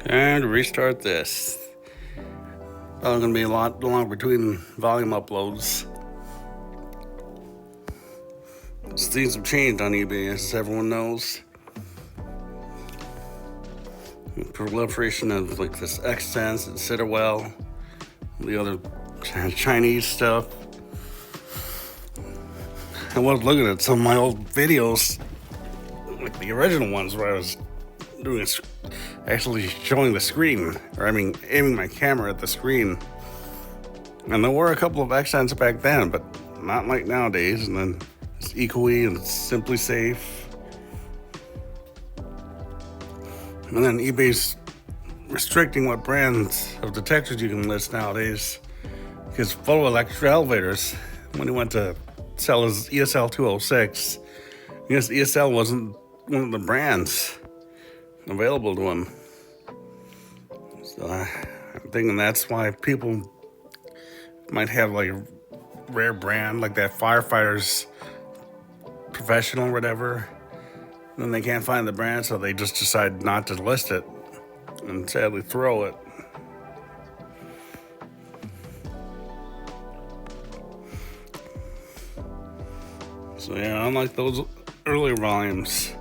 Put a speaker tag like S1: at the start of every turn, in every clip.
S1: And restart this. Probably gonna be a lot long between volume uploads. Things have changed on eBay, as everyone knows. The proliferation of like this X-Sense and Citawell, the other Chinese stuff. I was looking at some of my old videos, like the original ones where I was doing actually showing the screen, or I mean aiming my camera at the screen. And there were a couple of X-Sense back then, but not like nowadays. And then it's Ecoe and SimpliSafe. And then eBay's restricting what brands of detectors you can list nowadays. Because photoelectric elevators, when he went to sell his ESL 206, I guess ESL wasn't one of the brands available to him. So I'm thinking that's why people might have like a rare brand like that Firefighter's Professional or whatever. Then they can't find the brand, so they just decide not to list it and sadly throw it. So yeah, unlike those earlier volumes,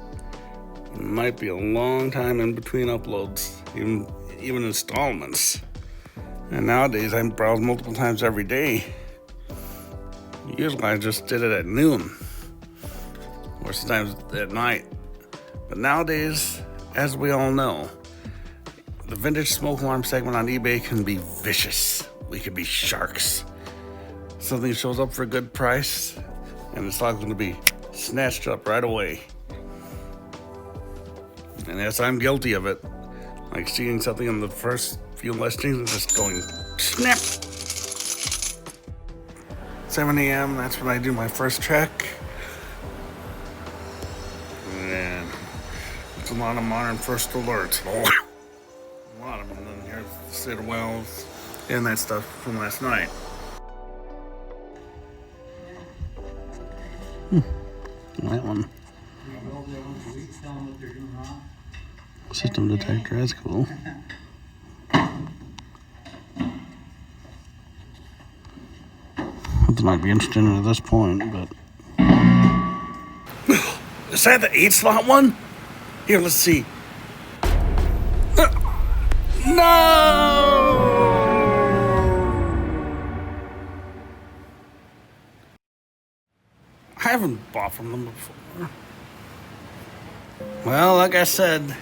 S1: it might be a long time in between uploads, even installments. And nowadays I browse multiple times every day. Usually I just did it at noon, or sometimes at night. But nowadays, as we all know, the vintage smoke alarm segment on eBay can be vicious. We could be sharks. Something shows up for a good price, and it's likely to be snatched up right away. And yes, I'm guilty of it. Like seeing something in the first few listings and just going, snap! 7 a.m., that's when I do my first check. And it's a lot of modern first alerts. A lot of them. And then here's the Citawells and that stuff from last night. That one. System detector, that's cool. That might be interesting at this point, but... Is that the 8-slot one? Here, let's see. No! I haven't bought from them before. Well, like I said,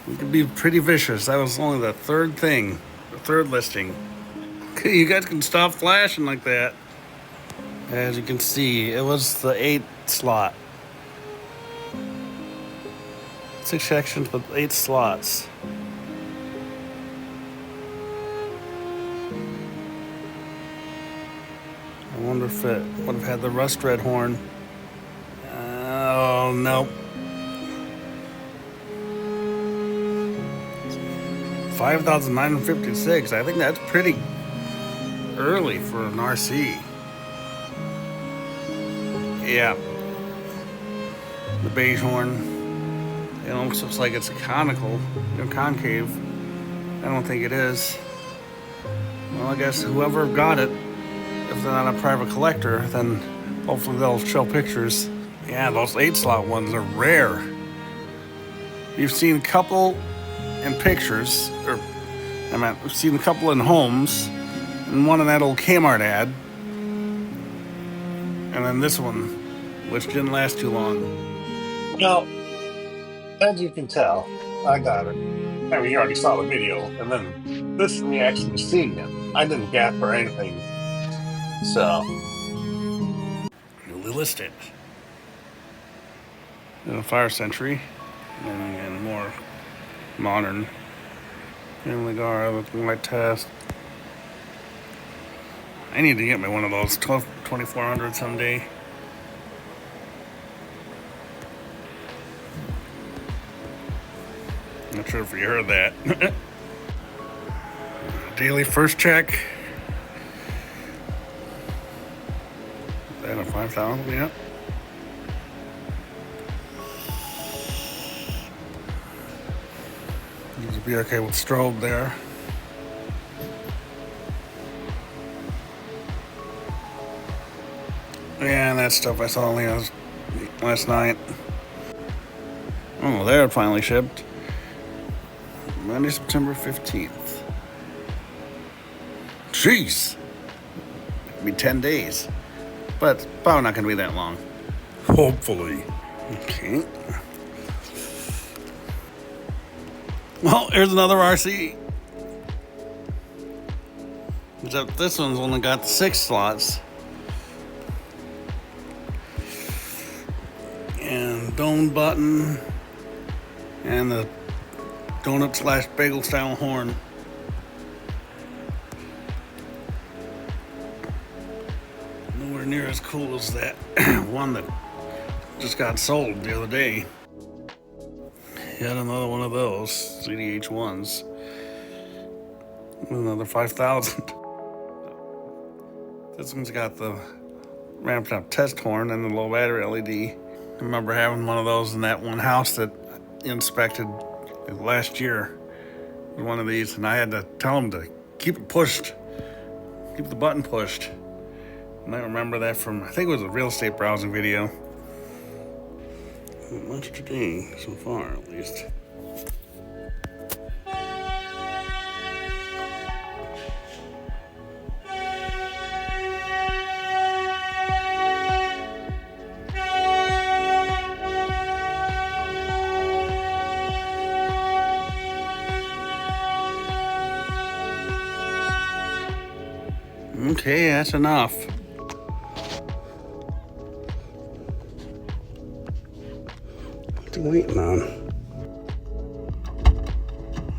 S1: we could be pretty vicious. That was only the third listing. You guys can stop flashing like that. As you can see, it was the 8-slot. 6 sections with 8 slots. I wonder if it would have had the rust red horn. Oh, no. 5,956. I think that's pretty early for an RC. Yeah. The beige horn. It almost looks like it's a concave. I don't think it is. Well, I guess whoever got it, if they're not a private collector, then hopefully they'll show pictures. Yeah, those 8-slot ones are rare. You've seen a couple in pictures, we've seen a couple in homes, and one in that old Kmart ad, and then this one, which didn't last too long. No. As you can tell, I got it. I mean, you already saw the video, and then this is me actually seeing it. I didn't gap or anything, so newly listed. In a Fire Sentry, and again, more modern. Family Guard with light test. I need to get me one of those 2400 someday. Not sure if you heard that. Daily first check. Is that a 5,000? Yeah. There's a BRK with strobe there. Yeah, that stuff I saw last night. Oh, there it finally shipped. Monday, September 15th. Jeez. It'll be 10 days. But it's probably not going to be that long. Hopefully. Okay. Well, here's another RC. Except this one's only got 6 slots. And dome button. And the donut / bagel style horn. Nowhere near as cool as that one that just got sold the other day. Yet another one of those CDH ones. Another 5,000. This one's got the ramped up test horn and the low battery LED. I remember having one of those in that one house that inspected last year. One of these, and I had to tell them to keep it pushed, keep the button pushed. And I remember that from, I think it was a real estate browsing video. Not much today so far, at least. Okay, that's enough. What are you waiting on?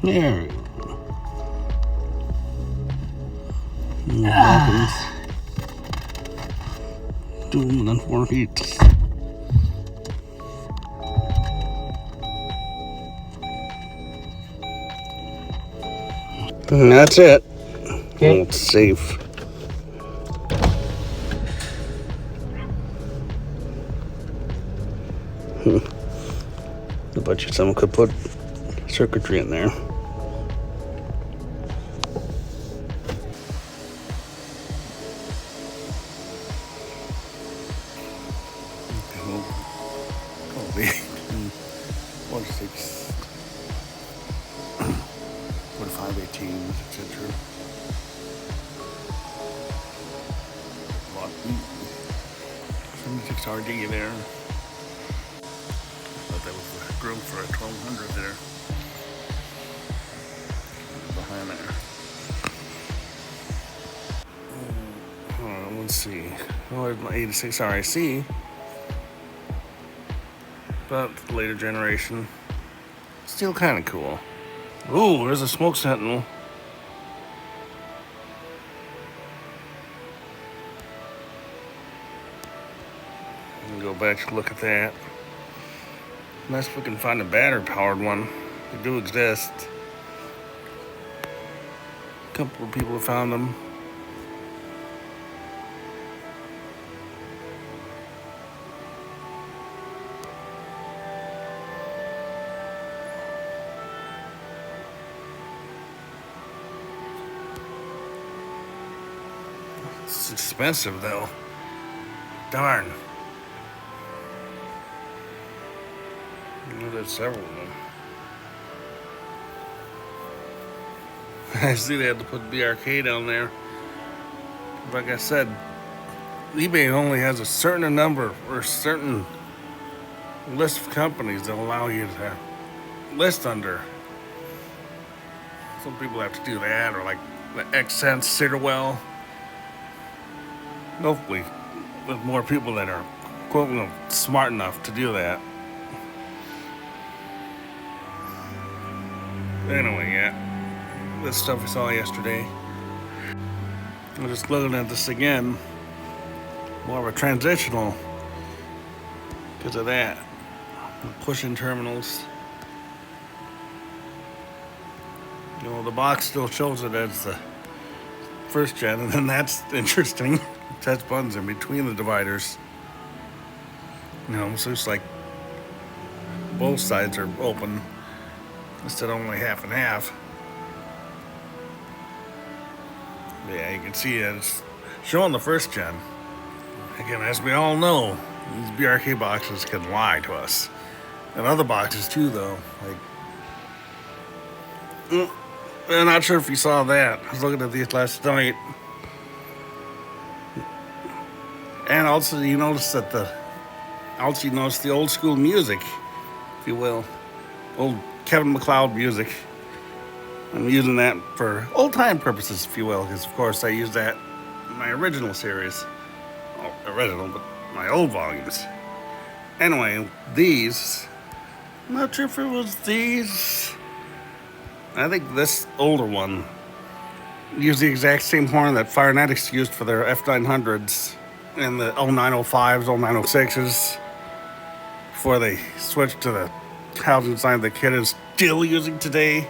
S1: There we go. Buttons. 2 and 4 feet. And that's it. Okay. It's safe. I bet you someone could put circuitry in there. Probably 46, 4518, etc. 76 RD there. That was the grill for a 1200 there. Behind there. Let's see. Oh, there's my 86 RIC. But the later generation. Still kind of cool. Ooh, there's a smoke sentinel. Go back and look at that. Unless we can find a battery-powered one. They do exist. A couple of people have found them. It's expensive, though. Darn. There's several of them. I see they had to put BRK down there. Like I said, eBay only has a certain number or a certain list of companies that allow you to list under. Some people have to do that, or like the X-Sense, Citterwell. Hopefully, with more people that are, quote, smart enough to do that. Anyway, yeah, this stuff we saw yesterday. I'm just looking at this again, more of a transitional because of that. Push-in terminals. You know, the box still shows it as the first gen, and then that's interesting. Touch buttons in between the dividers. You know, so it's like both sides are open. Instead of only half and half. Yeah, you can see it's showing the first gen. Again, as we all know, these BRK boxes can lie to us. And other boxes too, though. I'm not sure if you saw that. I was looking at these last night. And also you notice that the old school music, if you will. Old Kevin MacLeod music. I'm using that for old time purposes, if you will, because of course I use that in my original series. Well, original, but my old volumes. Anyway, these, I'm not sure if it was these. I think this older one used the exact same horn that Firenetics used for their F900s and the 0905s, 0906s before they switched to the housing design the kid is still using today.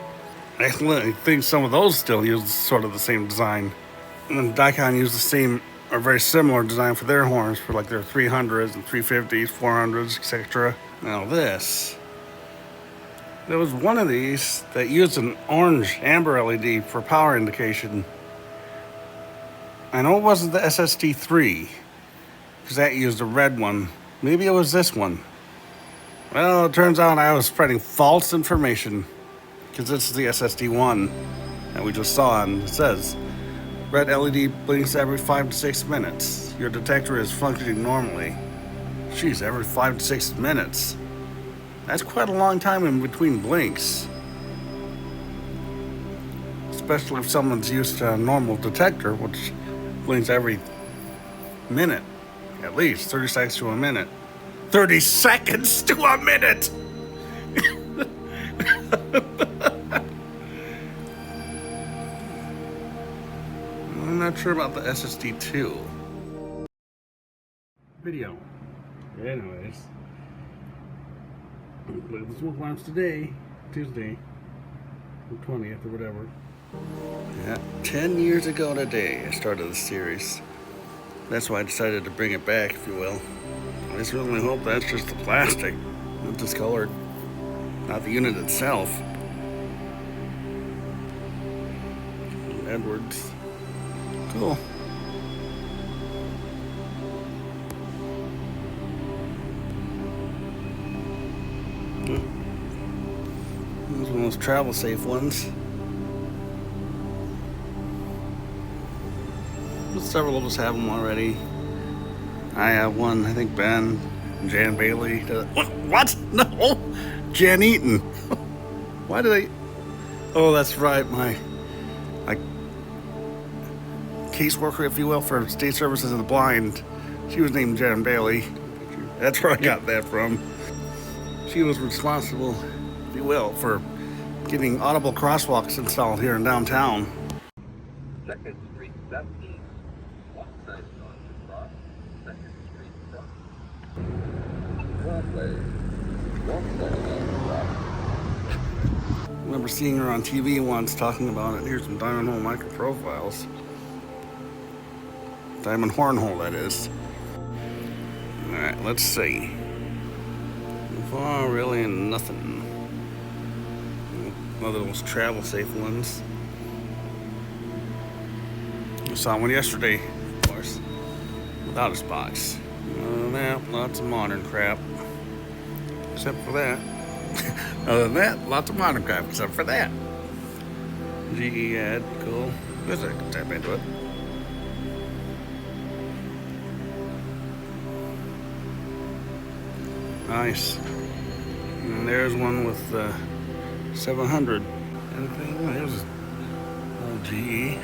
S1: I think some of those still use sort of the same design. And then Daikon used the same or very similar design for their horns for like their 300s and 350s, 400s, etc. Now this, there was one of these that used an orange amber LED for power indication. I know it wasn't the SST3 because that used a red one. Maybe it was this one. Well, it turns out I was spreading false information because this is the SSD1 that we just saw, and it says red LED blinks every 5 to 6 minutes. Your detector is functioning normally. Jeez, every 5 to 6 minutes. That's quite a long time in between blinks. Especially if someone's used to a normal detector, which blinks every minute. At least 30 seconds to a minute. 30 seconds to a minute! I'm not sure about the SSD2. Video. Anyways. Look at the smoke alarms today, Tuesday, the 20th or whatever. Yeah, 10 years ago today I started this series. That's why I decided to bring it back, if you will. I just really hope that's just the plastic, not discolored, not the unit itself. Edwards. Cool. This is one of those travel safe ones. Several of us have them already. I have one, I think Ben, Jan Bailey. What? No! Jan Eaton. Why did I? Oh, that's right. My caseworker, if you will, for State Services of the Blind. She was named Jan Bailey. That's where I got that from. She was responsible, if you will, for getting audible crosswalks installed here in downtown.
S2: 2nd Street Southeast. One side on to cross. 2nd Street front. Broadway. One side on to cross.
S1: I remember seeing her on TV once talking about it. Here's some diamond hole micro profiles. Diamond horn hole, that is. Alright, let's see. Oh, really nothing. One of those travel safe ones. I saw one yesterday, of course, without its box. Yeah, lots of modern crap. Except for that. Other than that, lots of modern crap, except for that. GE ad, cool. Guess I can tap into it. Nice. And there's one with 700. Anything? There's a GE.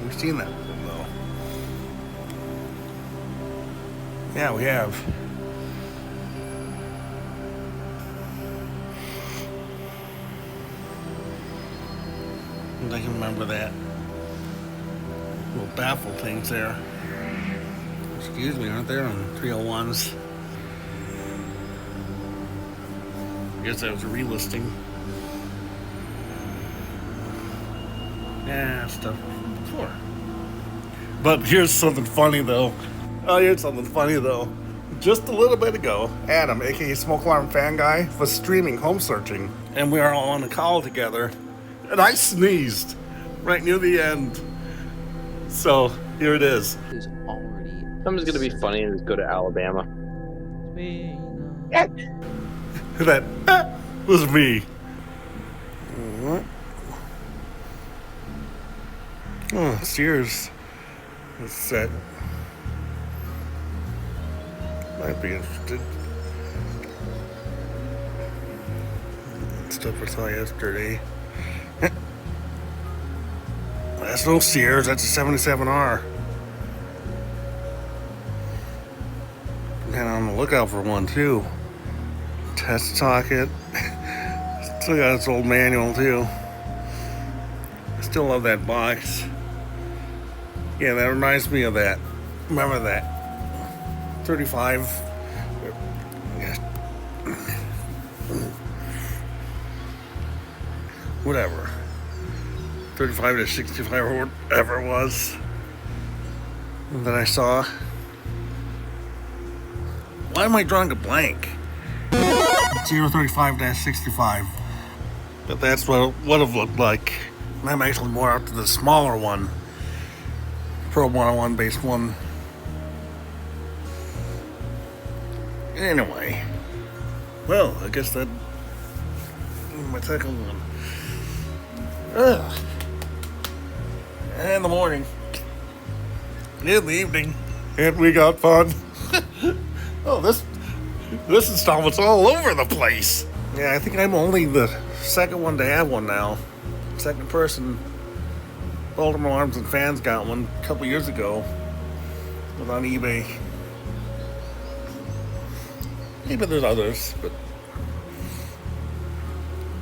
S1: We've seen that before, though. Yeah, we have. I can remember that. Little baffle things there. Excuse me, aren't there on 301s? I guess that was a relisting. Yeah, stuff before. But here's something funny though. Oh, here's something funny though. Just a little bit ago, Adam, aka Smoke Alarm Fan Guy, was streaming Home Searching, and we were all on a call together, and I sneezed right near the end. So here it is.
S3: Is already.
S2: Something's gonna be funny and just go to Alabama.
S1: That was me. Oh, Sears is set. Might be interested. Stuff I saw yesterday. That's no Sears, that's a 77R. And on the lookout for one too. Test socket. Still got its old manual too. Still love that box. Yeah, that reminds me of that. Remember that? 35. Whatever. 35 to 65 or whatever it was that I saw. Why am I drawing a blank? 035-65. But that's what it would have looked like. I'm actually more out to the smaller one. Pro 101 base one. Anyway. Well, I guess that my second one. Ugh. In the morning. In the evening. And we got fun. Oh, this installment's all over the place. Yeah, I think I'm only the second one to have one now. Second person. Baltimore Arms and Fans got one a couple years ago. It was on eBay. Maybe there's others, but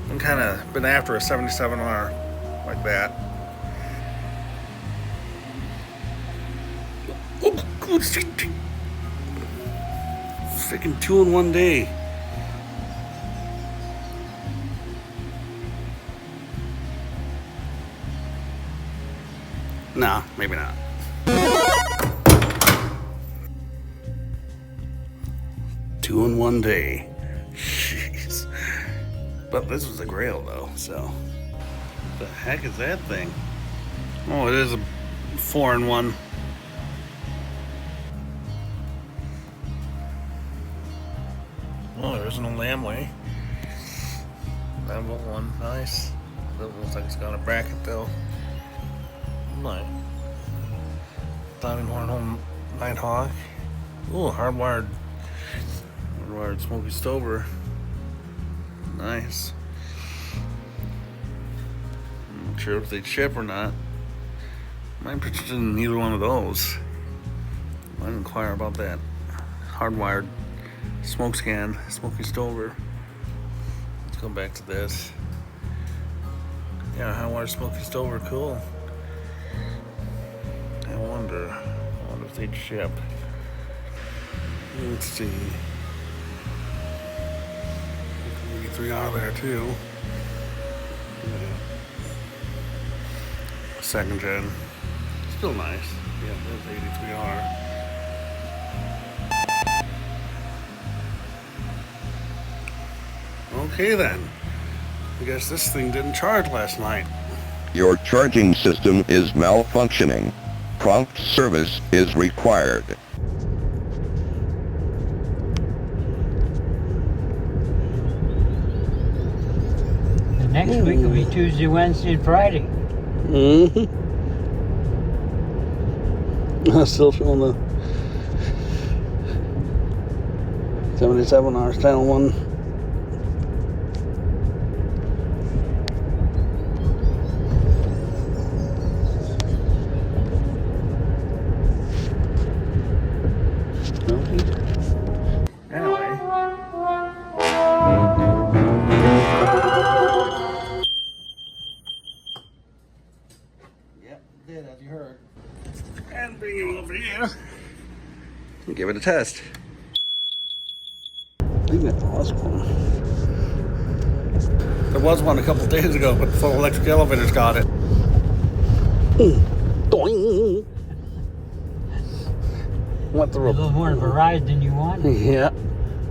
S1: I'm kind of been after a 77R like that. Oh, good. Freaking 2 in 1 day. Nah, maybe not. Two in 1 day. Jeez. But this was a Grail though, so. What the heck is that thing? Oh, it is a 4 in 1. Oh, there isn't a Lamway. That one, nice. That looks like it's got a bracket though. Nice. Diamond Horn Nighthawk. Ooh, hardwired Smoky Stover. Nice. I'm not sure if they'd ship or not. I'm interested in either one of those. Might inquire about that. Hardwired smoke scan, Smoky Stover. Let's go back to this. Yeah, hardwired Smoky Stover, cool. I wonder if they'd ship. Let's see. 83R there too. Second gen. Still nice. Yeah, there's 83R. Okay then. I guess this thing didn't charge last night.
S4: Your charging system is malfunctioning. Prompt service is required.
S5: The next week will be Tuesday, Wednesday, and Friday.
S1: Mm-hmm. I'm still showing the 77R style one. As you heard. And bring you over here and give it a test. I think that was one. There was one a couple days ago, but full electric elevators got it. Doing. went through
S5: A little more of a ride than you want.
S1: yeah,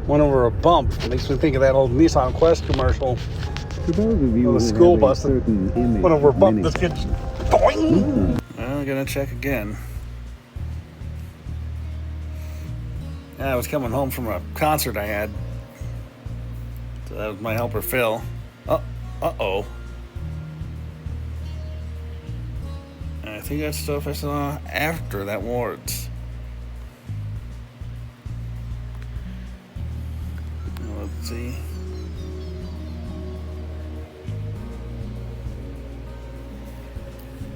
S1: went over a bump. It makes me think of that old Nissan Quest commercial.
S3: For those of you
S1: The
S3: who
S1: school
S3: have
S1: bus
S3: a certain image
S1: went over a
S3: of
S1: bump.
S3: mini
S1: This kid just boing. I'm gonna check again. Yeah, I was coming home from a concert I had. So that was my helper Phil. Uh-oh. I think that's stuff I saw after that Wards. Let's see.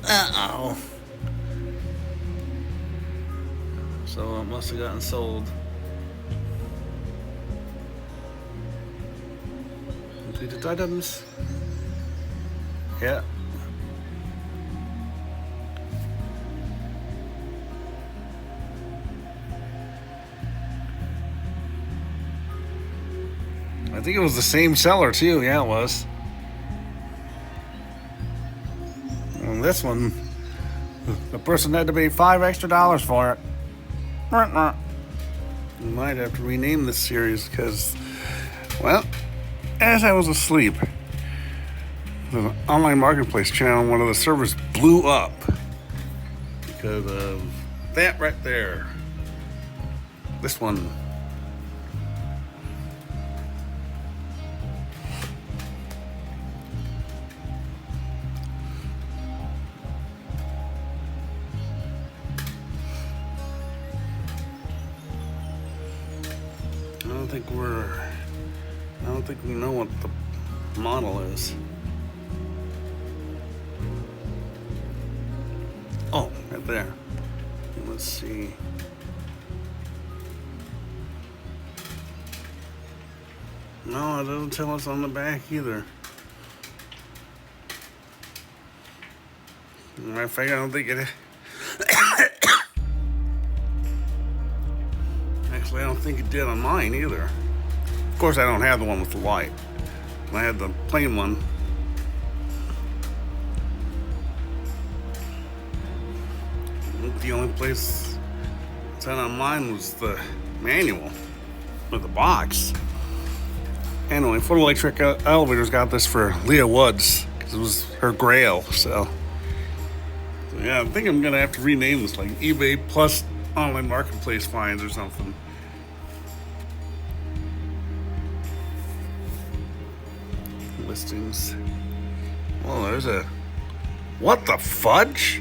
S1: Uh-oh. So it must have gotten sold. Completed items. Yeah. I think it was the same seller too. Yeah, it was. And this one, the person had to pay $5 extra for it. We might have to rename this series because, well, as I was asleep, the online marketplace channel, one of the servers blew up because of that right there. This one. I don't think we know what the model is. Oh, right there. Let's see. No, it doesn't tell us on the back either. Matter of fact, I don't think it. Actually, I don't think it did on mine either. Of course, I don't have the one with the light. I had the plain one. The only place it's had on mine was the manual with the box. Anyway, Photo Electric Elevators got this for Leah Woods because it was her Grail. So yeah, I think I'm gonna have to rename this like eBay plus online marketplace finds or something. Listings. Oh, there's a. What the fudge?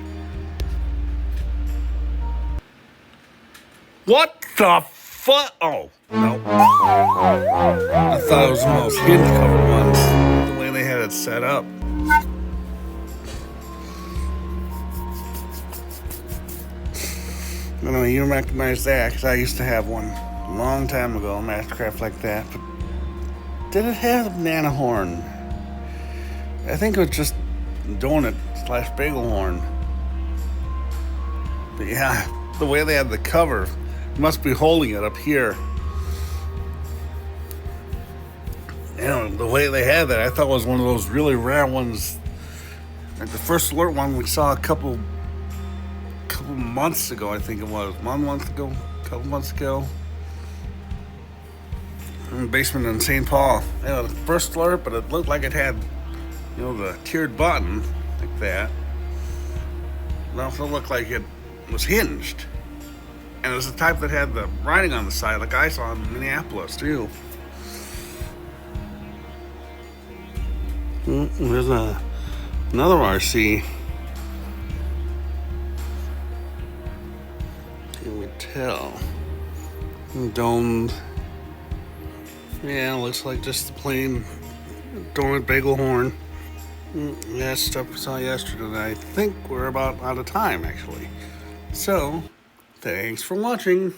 S1: What the fuck? Oh, no. I thought it was one of those hinge cover ones, the way they had it set up. I don't know, you recognize that, because I used to have one a long time ago, a Mastercraft like that. But did it have a banana horn? I think it was just donut / bagel horn. But yeah, the way they had the cover, must be holding it up here. You know, the way they had that, I thought was one of those really rare ones. Like the first alert one we saw a couple months ago, I think it was. 1 month ago, a couple months ago. In the basement in St. Paul. You know, the first alert, but it looked like it had, you know, the tiered button, like that. It also looked like it was hinged. And it was the type that had the writing on the side, like I saw in Minneapolis, too. There's another RC. Can we tell? Domed. Yeah, looks like just the plain donut bagel horn. Yeah, stuff we saw yesterday. I think we're about out of time, actually. So, thanks for watching.